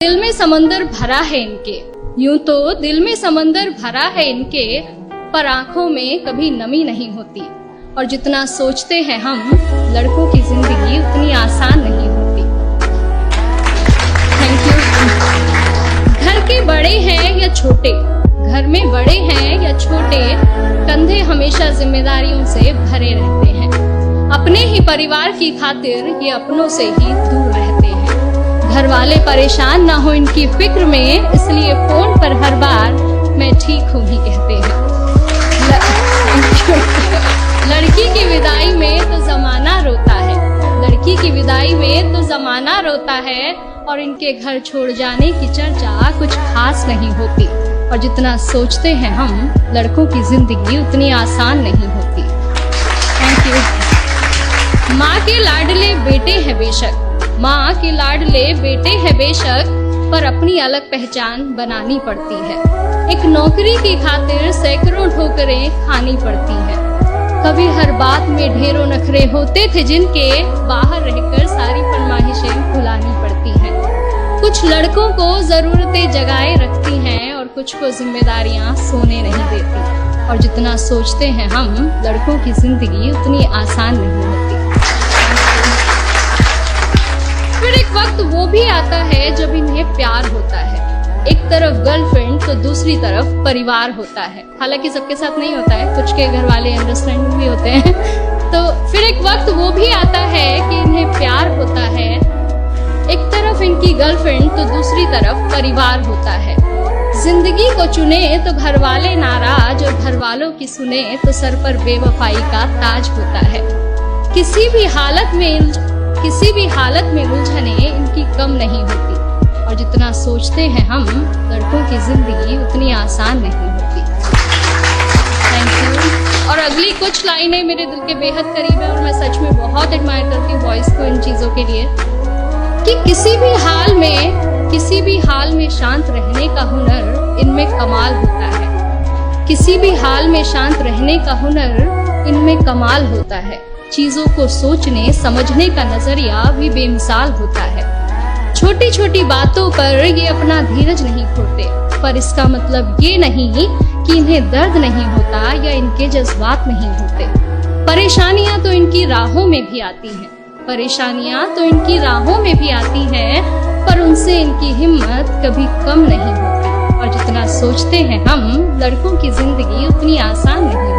दिल में समंदर भरा है इनके, यूं तो दिल में समंदर भरा है इनके, पर आंखों में कभी नमी नहीं होती। और जितना सोचते हैं हम, लड़कों की जिंदगी उतनी आसान नहीं होती। Thank you. घर के बड़े हैं या छोटे, घर में बड़े हैं या छोटे, कंधे हमेशा जिम्मेदारियों से भरे रहते हैं। अपने ही परिवार की खातिर ये अपनों से ही दूर रहते हैं। घर वाले परेशान ना हो इनकी फिक्र में, इसलिए फोन पर हर बार मैं ठीक हूँ ही कहते हैं। लड़की की विदाई में तो जमाना रोता है, लड़की की विदाई में तो जमाना रोता है, और इनके घर छोड़ जाने की चर्चा कुछ खास नहीं होती। और जितना सोचते हैं हम, लड़कों की जिंदगी उतनी आसान नहीं होती। Thank you. माँ के लाडले बेटे हैं बेशक, माँ के लाडले बेटे हैं बेशक, पर अपनी अलग पहचान बनानी पड़ती है। एक नौकरी की खातिर सैकड़ों ठोकरें खानी पड़ती है। कभी हर बात में ढेरों नखरे होते थे जिनके, बाहर रहकर सारी फरमाइशें भुलानी पड़ती हैं। कुछ लड़कों को जरूरतें जगाए रखती हैं, और कुछ को जिम्मेदारियां सोने नहीं देती। और जितना सोचते हैं हम, लड़कों की जिंदगी उतनी आसान नहीं होती। फिर एक वक्त वो भी आता है जब इन्हें प्यार होता है। एक तरफ गर्लफ्रेंड तो दूसरी तरफ परिवार होता है। हालांकि सबके साथ नहीं होता है, कुछ के घर वाले अंडरस्टैंडिंग भी होते हैं। तो फिर एक वक्त वो भी आता है कि इन्हें प्यार होता है। एक तरफ इनकी गर्लफ्रेंड तो दूसरी तरफ परिवार होता है। जिंदगी को चुने तो घर वाले नाराज, और घर वालों की सुने तो सर पर बेवफाई का ताज होता है। किसी भी हालत में उलझने इनकी कम नहीं होती। और जितना सोचते हैं हम, लड़कों की जिंदगी उतनी आसान नहीं होती। Thank you. और अगली कुछ लाइनें मेरे दिल के बेहद करीब है, और मैं सच में बहुत एडमायर करती हूँ वॉइस को इन चीजों के लिए, कि किसी भी हाल में शांत रहने का हुनर इनमें कमाल होता है। किसी भी हाल में शांत रहने का हुनर इनमें कमाल होता है। चीजों को सोचने समझने का नजरिया भी बेमिसाल होता है। छोटी छोटी बातों पर ये अपना धीरज नहीं खोते, पर इसका मतलब ये नहीं कि इन्हें दर्द नहीं होता या इनके जज्बात नहीं होते। परेशानियां तो इनकी राहों में भी आती हैं, पर उनसे इनकी हिम्मत कभी कम नहीं होती। और जितना सोचते हैं हम, लड़कों की जिंदगी उतनी आसान नहीं